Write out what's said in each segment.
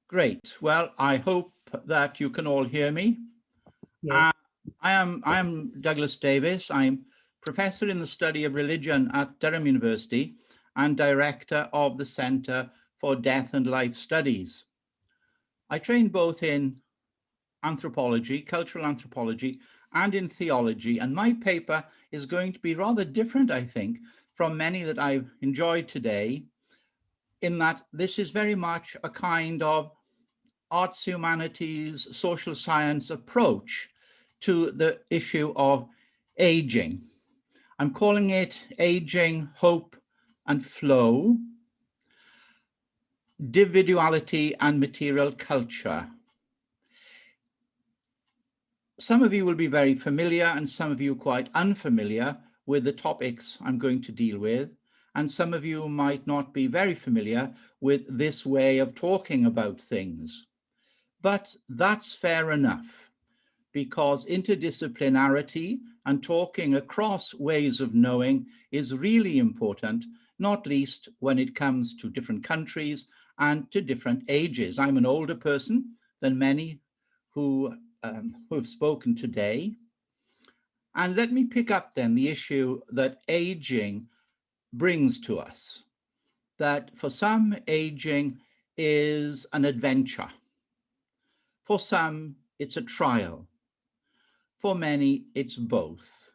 Great. Well, I hope that you can all hear me. Yes. Uh, I am Douglas Davies. I'm professor in the study of religion at Durham University and director of the Centre for Death and Life Studies. I trained both in anthropology, cultural anthropology, and in theology, and my paper is going to be rather different, I think, from many that I've enjoyed today, in that this is very much a kind of arts, humanities, social science approach to the issue of aging. I'm calling it Aging, Hope and Flow, Dividuality and Material Culture. Some of you will be very familiar and some of you quite unfamiliar with the topics I'm going to deal with, and some of you might not be very familiar with this way of talking about things. But that's fair enough, because interdisciplinarity and talking across ways of knowing is really important, not least when it comes to different countries and to different ages. I'm an older person than many who have spoken today. And let me pick up then the issue that aging brings to us, that for some, aging is an adventure. For some, it's a trial. For many, it's both.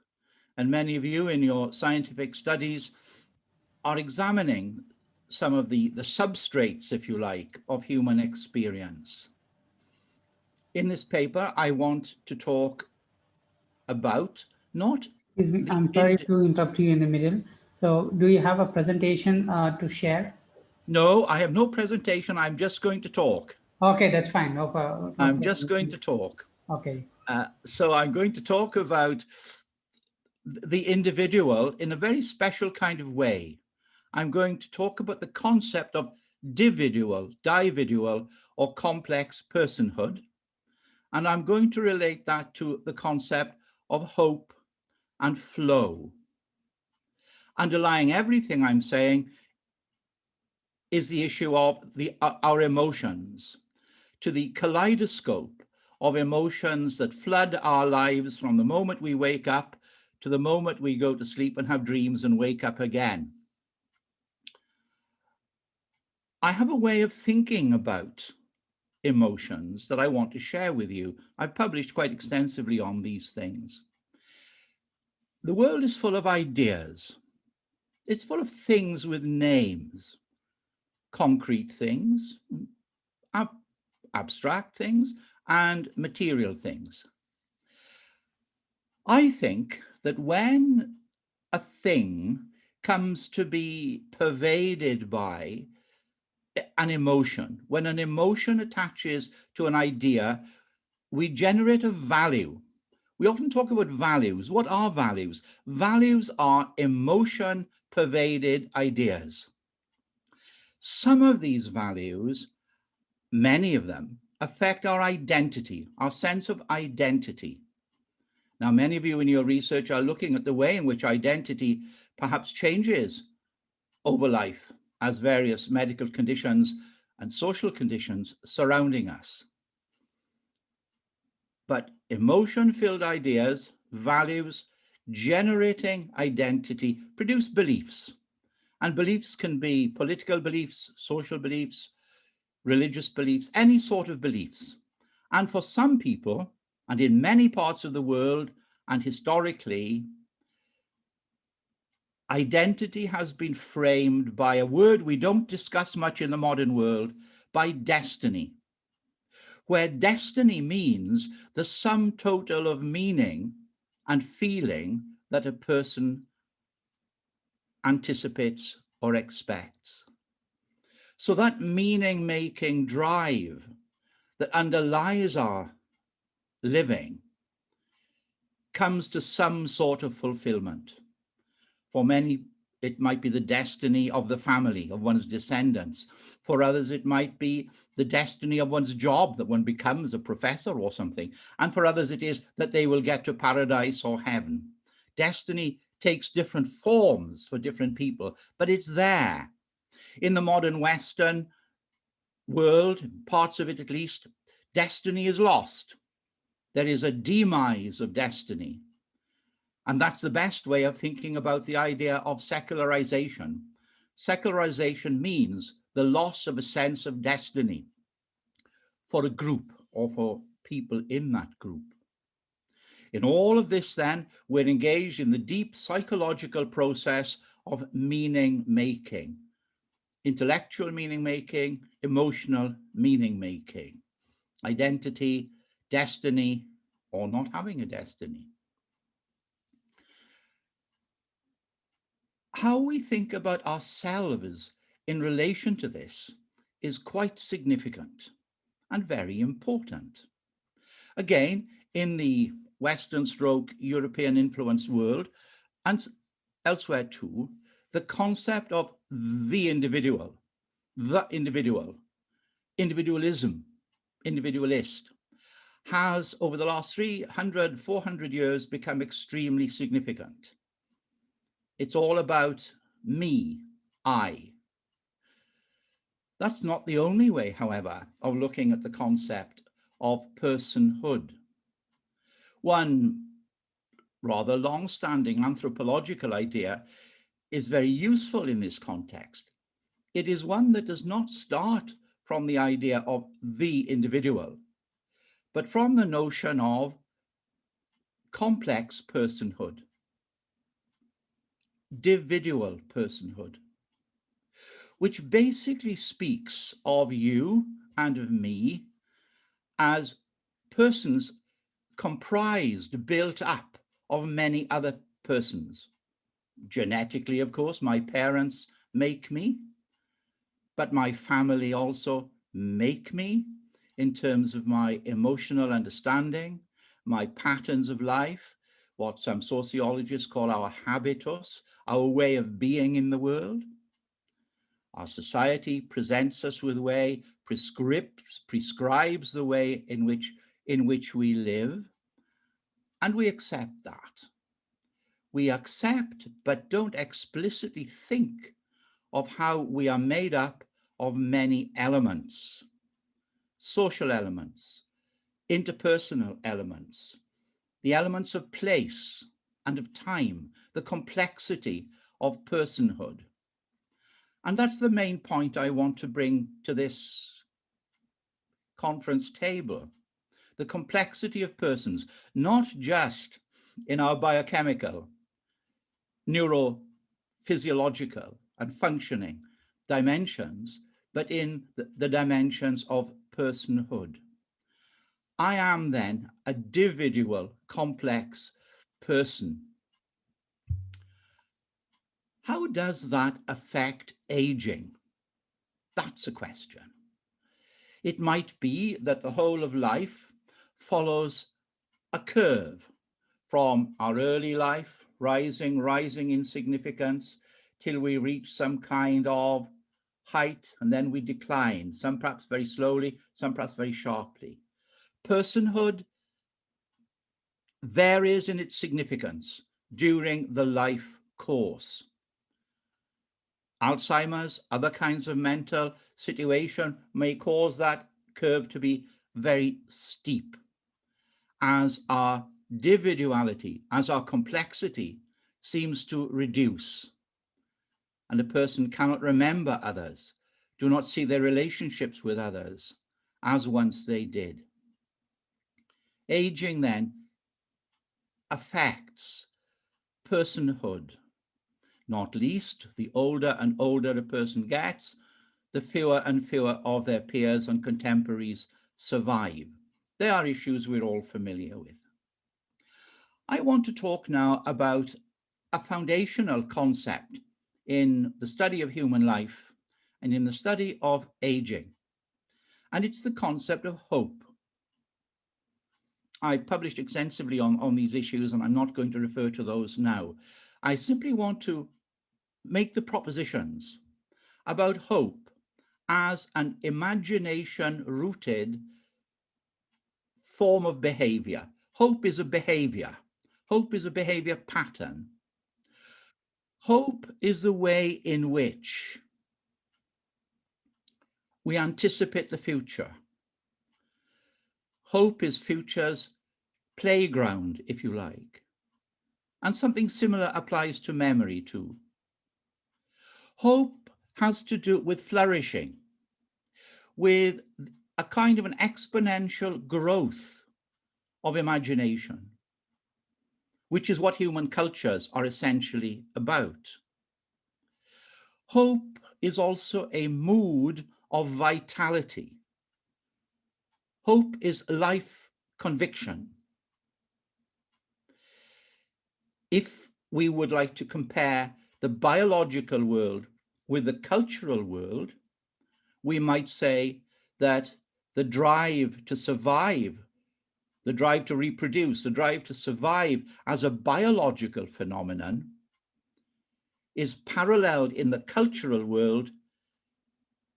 And many of you in your scientific studies are examining some of the substrates, if you like, of human experience. In this paper, I want to talk about not Excuse me. the I'm sorry to interrupt you in the middle. So, do you have a presentation to share? No, I have no presentation. I'm just going to talk. Okay, that's fine. No I'm just going problem. to talk. Okay. So I'm going to talk about the individual in a very special kind of way. I'm going to talk about the concept of dividual, or complex personhood. And I'm going to relate that to the concept of hope and flow. Underlying everything I'm saying is the issue of our emotions, to the kaleidoscope of emotions that flood our lives from the moment we wake up to the moment we go to sleep and have dreams and wake up again. I have a way of thinking about emotions that I want to share with you. I've published quite extensively on these things. The world is full of ideas. It's full of things with names, concrete things, abstract things, and material things. I think that when a thing comes to be pervaded by an emotion, when an emotion attaches to an idea, we generate a value. We often talk about values. What are values? Values are emotion pervaded ideas. Some of these values, many of them, affect our identity, our sense of identity. Now, many of you in your research are looking at the way in which identity perhaps changes over life as various medical conditions and social conditions surrounding us. But emotion-filled ideas, values, generating identity produce beliefs. And beliefs can be political beliefs, social beliefs, religious beliefs, any sort of beliefs. And for some people, and in many parts of the world, and historically, identity has been framed by a word we don't discuss much in the modern world, by destiny, where destiny means the sum total of meaning and feeling that a person anticipates or expects. So that meaning-making drive that underlies our living comes to some sort of fulfillment. For many, it might be the destiny of the family, of one's descendants. For others, it might be the destiny of one's job, that one becomes a professor or something. And for others, it is that they will get to paradise or heaven. Destiny takes different forms for different people, but it's there. In the modern Western, world, parts of it at least, destiny is lost. There is a demise of destiny. And that's the best way of thinking about the idea of secularization. Secularization means the loss of a sense of destiny for a group or for people in that group. In all of this, then, we're engaged in the deep psychological process of meaning making, intellectual meaning making, emotional meaning making, identity, destiny, or not having a destiny. How we think about ourselves in relation to this is quite significant and very important. Again, in the Western stroke European influenced world, and elsewhere too, the concept of the individual, individualism, individualist, has over the last 300, 400 years become extremely significant. It's all about me, I. That's not the only way, however, of looking at the concept of personhood. One rather long-standing anthropological idea is very useful in this context. It is one that does not start from the idea of the individual, but from the notion of complex personhood, dividual personhood, which basically speaks of you and of me as persons comprised, built up of many other persons. Genetically, of course, my parents make me, but my family also make me in terms of my emotional understanding, my patterns of life, what some sociologists call our habitus, our way of being in the world. Our society presents us with a way, prescribes the way in which we live, and we accept that. We accept, but don't explicitly think of how we are made up of many elements, social elements, interpersonal elements, the elements of place and of time, the complexity of personhood. And that's the main point I want to bring to this conference table. The complexity of persons, not just in our biochemical, neurophysiological and functioning dimensions, but in the dimensions of personhood. I am then a dividual, complex person. How does that affect aging? That's a question. It might be that the whole of life follows a curve from our early life, rising in significance, till we reach some kind of height, and then we decline, some perhaps very slowly, some perhaps very sharply. Personhood varies in its significance during the life course. Alzheimer's, other kinds of mental situation may cause that curve to be very steep. As our dividuality, as our complexity seems to reduce, and a person cannot remember others, do not see their relationships with others as once they did. Aging then affects personhood, not least the older and older a person gets, the fewer and fewer of their peers and contemporaries survive. They are issues we're all familiar with. I want to talk now about a foundational concept in the study of human life and in the study of aging, and it's the concept of hope. I've published extensively on these issues, and I'm not going to refer to those now. I simply want to make the propositions about hope as an imagination-rooted form of behavior. Hope is a behavior. Hope is a behavior pattern. Hope is the way in which We anticipate the future. Hope is future's playground, if you like. And something similar applies to memory too. Hope has to do with flourishing, with a kind of an exponential growth of imagination, which is what human cultures are essentially about. Hope is also a mood of vitality. Hope is life conviction. If we would like to compare the biological world with the cultural world, we might say that the drive to survive, the drive to reproduce, the drive to survive as a biological phenomenon is paralleled in the cultural world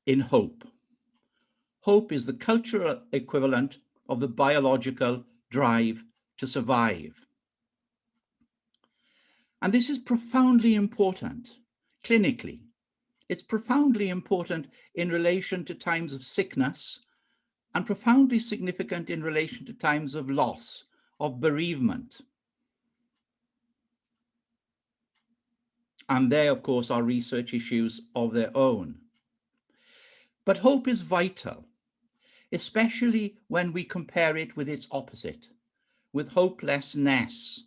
in hope. Hope is the cultural equivalent of the biological drive to survive. And this is profoundly important clinically. It's profoundly important in relation to times of sickness and profoundly significant in relation to times of loss, of bereavement. And they, of course, are research issues of their own. But hope is vital, especially when we compare it with its opposite, with hopelessness,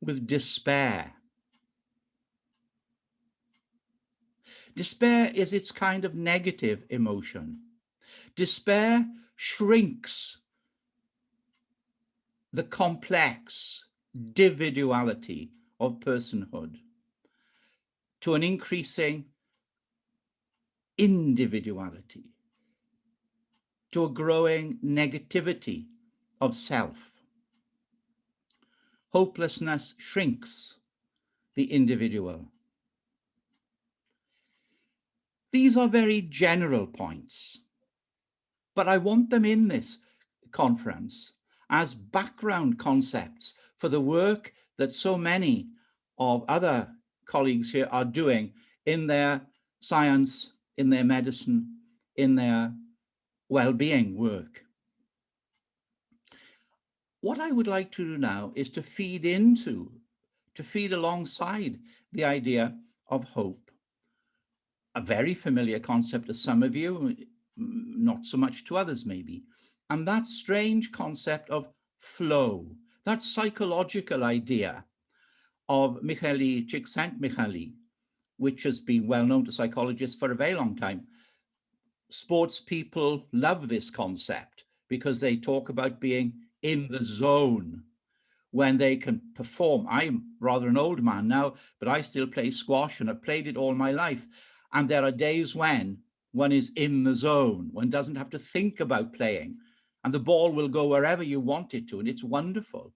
with despair. Despair is its kind of negative emotion. Despair shrinks the complex dividuality of personhood to an increasing individuality, to a growing negativity of self. Hopelessness shrinks the individual. These are very general points, but I want them in this conference as background concepts for the work that so many of other colleagues here are doing in their science, in their medicine, in their well-being work. What I would like to do now is to feed alongside the idea of hope, a very familiar concept to some of you, not so much to others maybe, and that strange concept of flow, that psychological idea of Mihaly Csikszentmihalyi, which has been well known to psychologists for a very long time. Sports people love this concept because they talk about being in the zone when they can perform. I'm rather an old man now, but I still play squash and I've played it all my life. And there are days when one is in the zone, one doesn't have to think about playing, and the ball will go wherever you want it to, and it's wonderful.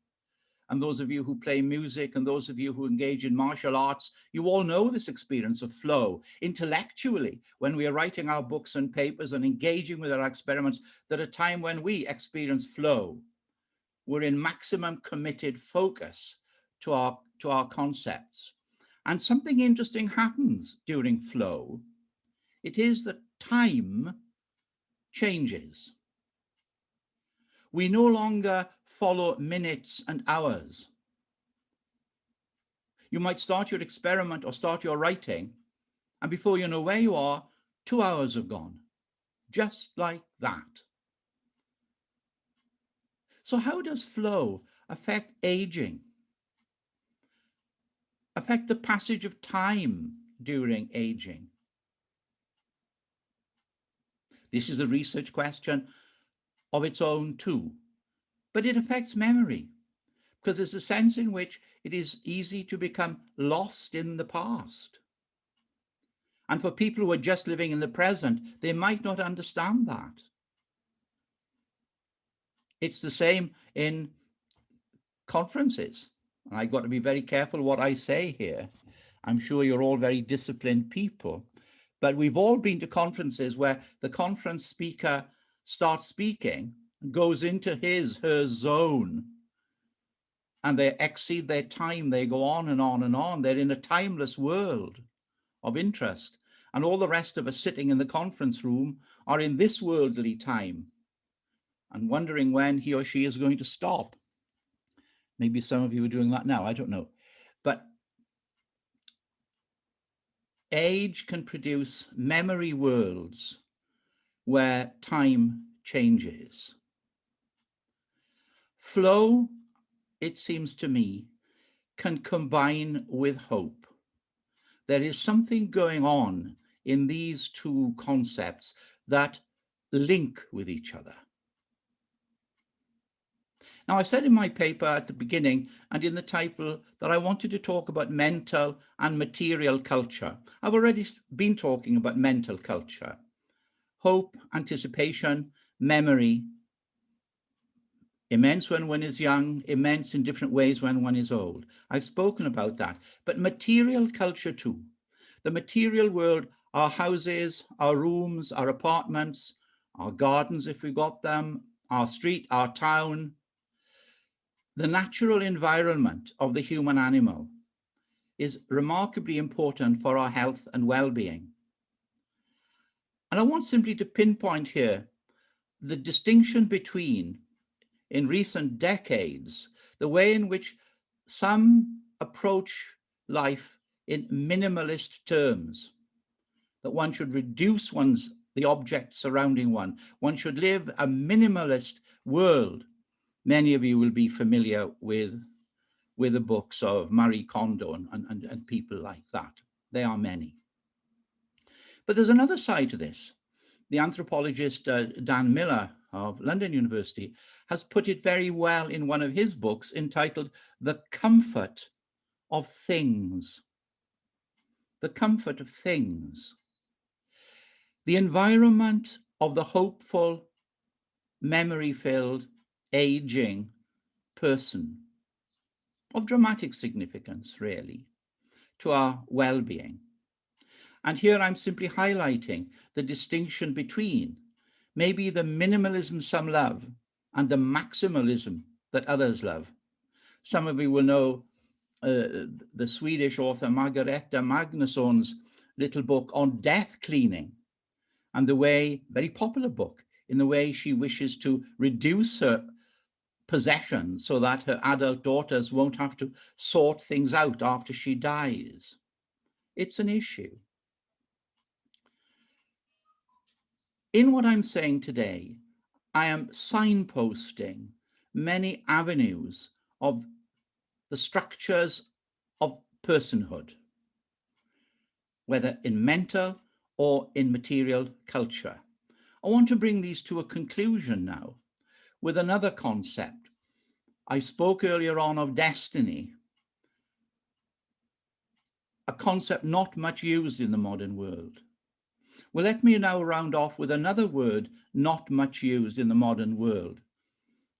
And those of you who play music and those of you who engage in martial arts, you all know this experience of flow. Intellectually, when we are writing our books and papers and engaging with our experiments, there are times when we experience flow. We're in maximum committed focus to our concepts. And something interesting happens during flow. It is that time changes. We no longer follow minutes and hours. You might start your experiment or start your writing, and before you know where you are, 2 hours have gone, just like that. So how does flow affect aging? Affect the passage of time during aging? This is a research question of its own too, but it affects memory, because there's a sense in which it is easy to become lost in the past. And for people who are just living in the present, they might not understand that. It's the same in conferences. And I've got to be very careful what I say here. I'm sure you're all very disciplined people, but we've all been to conferences where the conference speaker starts speaking, goes into her zone, and they exceed their time. They go on and on and on. They're in a timeless world of interest. and all the rest of us sitting in the conference room are in this worldly time and wondering when he or she is going to stop. Maybe some of you are doing that now, I don't know. But age can produce memory worlds where time changes. Flow, it seems to me, can combine with hope. There is something going on in these two concepts that link with each other. Now, I said in my paper at the beginning and in the title that I wanted to talk about mental and material culture. I've already been talking about mental culture. Hope, anticipation, memory, immense when one is young, immense in different ways when one is old. I've spoken about that. But material culture too. The material world, our houses, our rooms, our apartments, our gardens if we got them, our street, our town, the natural environment of the human animal is remarkably important for our health and well-being. And I want simply to pinpoint here the distinction between, in recent decades, the way in which some approach life in minimalist terms, that one should reduce the objects surrounding one. One should live a minimalist world. Many of you will be familiar with the books of Marie Kondo and people like that. There are many. But there's another side to this. The anthropologist Dan Miller of London University has put it very well in one of his books entitled The Comfort of Things. The comfort of things. The environment of the hopeful, memory-filled, aging person of dramatic significance, really, to our well-being. And here I'm simply highlighting the distinction between maybe the minimalism some love and the maximalism that others love. Some of you will know the Swedish author Margareta Magnusson's little book on death cleaning, and the way, very popular book, in the way she wishes to reduce her possessions so that her adult daughters won't have to sort things out after she dies. It's an issue. In what I'm saying today, I am signposting many avenues of the structures of personhood, whether in mental or in material culture. I want to bring these to a conclusion now with another concept. I spoke earlier on of destiny, a concept not much used in the modern world. Well, let me now round off with another word not much used in the modern world,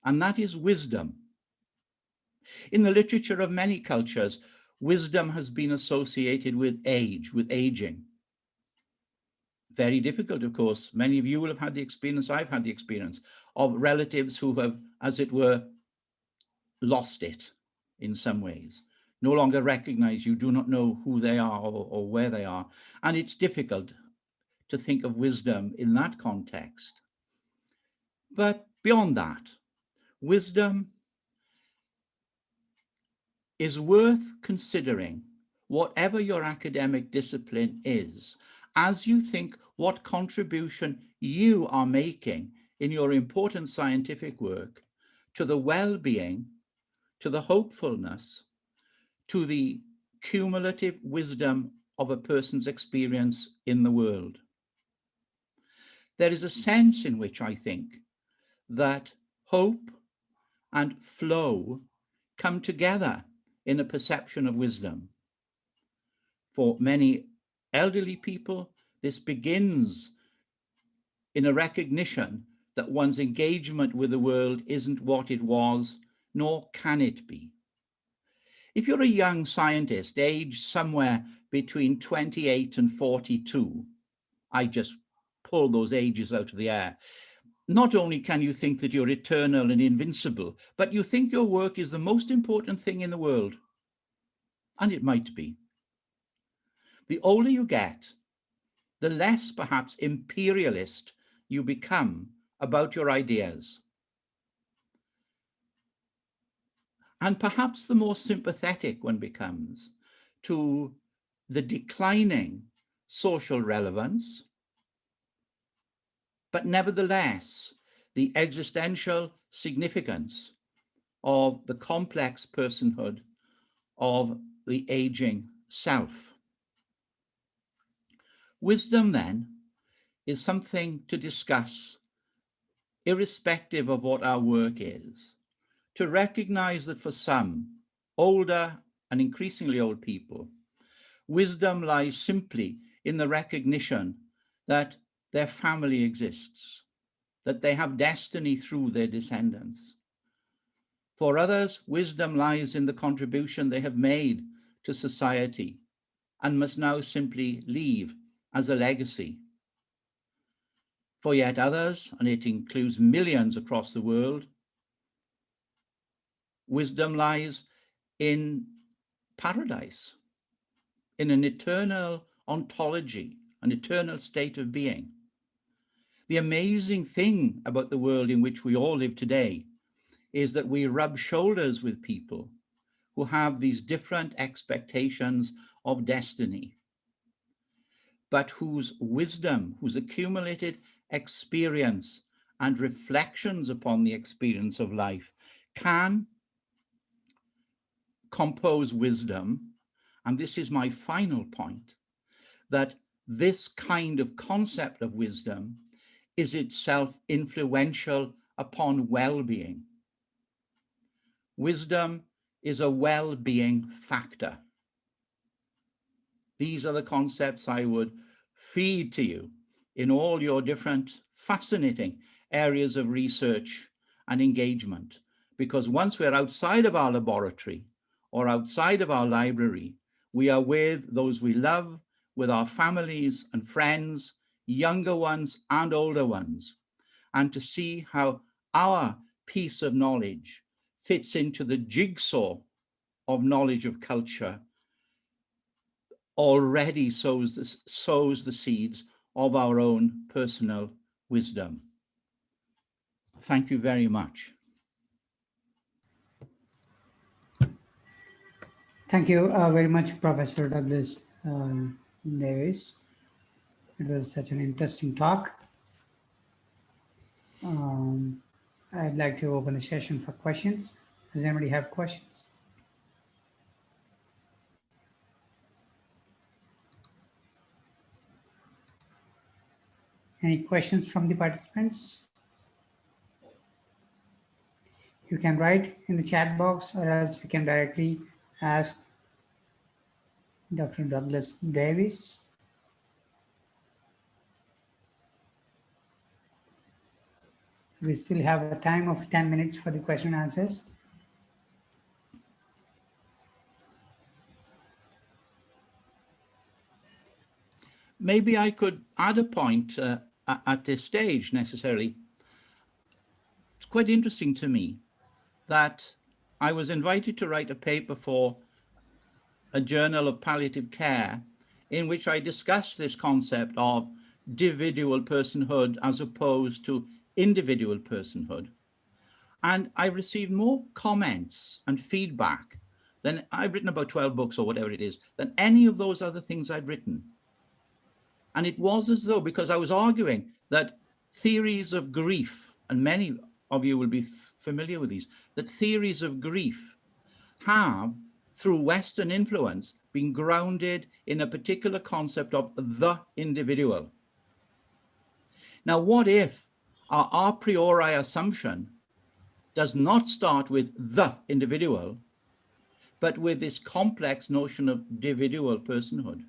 and that is wisdom. In the literature of many cultures, wisdom has been associated with age, with aging. Very difficult, of course. Many of you will have had the experience, I've had the experience, of relatives who have, as it were, lost it in some ways, no longer recognize you, do not know who they are or where they are. And it's difficult to think of wisdom in that context. But beyond that, wisdom is worth considering, whatever your academic discipline is, as you think what contribution you are making in your important scientific work to the well-being, to the hopefulness, to the cumulative wisdom of a person's experience in the world. There is a sense in which I think that hope and flow come together in a perception of wisdom. For many elderly people, this begins in a recognition that one's engagement with the world isn't what it was, nor can it be. If you're a young scientist, aged somewhere between 28 and 42, I just pull those ages out of the air. Not only can you think that you're eternal and invincible, but you think your work is the most important thing in the world. And it might be. The older you get, the less perhaps imperialist you become about your ideas. And perhaps the more sympathetic one becomes to the declining social relevance, but nevertheless, the existential significance of the complex personhood of the aging self. Wisdom, then, is something to discuss irrespective of what our work is, to recognize that for some older and increasingly old people, wisdom lies simply in the recognition that their family exists, that they have destiny through their descendants. For others, wisdom lies in the contribution they have made to society and must now simply leave as a legacy. For yet others, and it includes millions across the world, wisdom lies in paradise, in an eternal ontology, an eternal state of being. The amazing thing about the world in which we all live today is that we rub shoulders with people who have these different expectations of destiny, but whose wisdom, whose accumulated experience and reflections upon the experience of life can compose wisdom. And this is my final point, that this kind of concept of wisdom is itself influential upon well-being. Wisdom is a well-being factor. These are the concepts I would feed to you in all your different fascinating areas of research and engagement, because once we're outside of our laboratory or outside of our library, we are with those we love, with our families and friends, younger ones and older ones, and to see how our piece of knowledge fits into the jigsaw of knowledge of culture already sows the seeds of our own personal wisdom. Thank you very much. Thank you very much, Professor Douglas Davies. It was such an interesting talk. I'd like to open the session for questions. Does anybody have questions? Any questions from the participants? You can write in the chat box, or else you can directly ask Dr. Douglas Davies. We still have a time of 10 minutes for the question and answers. Maybe I could add a point at this stage necessarily. It's quite interesting to me that I was invited to write a paper for a journal of palliative care in which I discussed this concept of dividual personhood as opposed to individual personhood. And I received more comments and feedback than I've written about 12 books or whatever it is, than any of those other things I'd written. And it was as though, because I was arguing that theories of grief, and many of you will be familiar with these, that theories of grief have, through Western influence, been grounded in a particular concept of the individual. Now, what if our a priori assumption does not start with the individual, but with this complex notion of dividual personhood?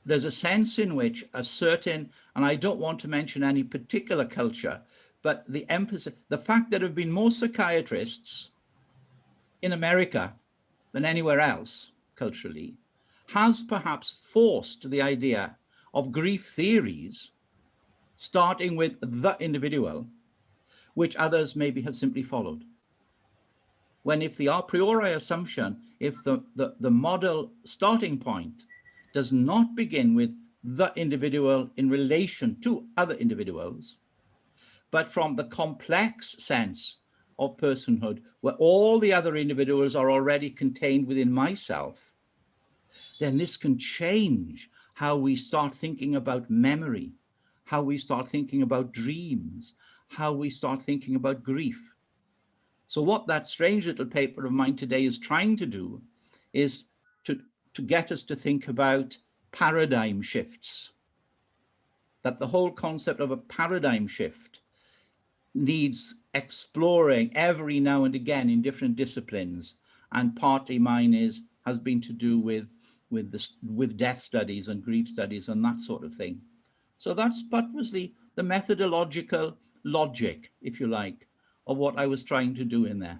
There's a sense in which a certain, and I don't want to mention any particular culture, but the emphasis, the fact that there have been more psychiatrists in America than anywhere else culturally, has perhaps forced the idea of grief theories starting with the individual, which others maybe have simply followed. When if the a priori assumption, if the model starting point does not begin with the individual in relation to other individuals, but from the complex sense of personhood, where all the other individuals are already contained within myself, then this can change how we start thinking about memory, how we start thinking about dreams, how we start thinking about grief. So what that strange little paper of mine today is trying to do is to get us to think about paradigm shifts, that the whole concept of a paradigm shift needs exploring every now and again in different disciplines, and partly mine has been to do with death studies and grief studies and that sort of thing. So that's the methodological logic, if you like, of what I was trying to do in there.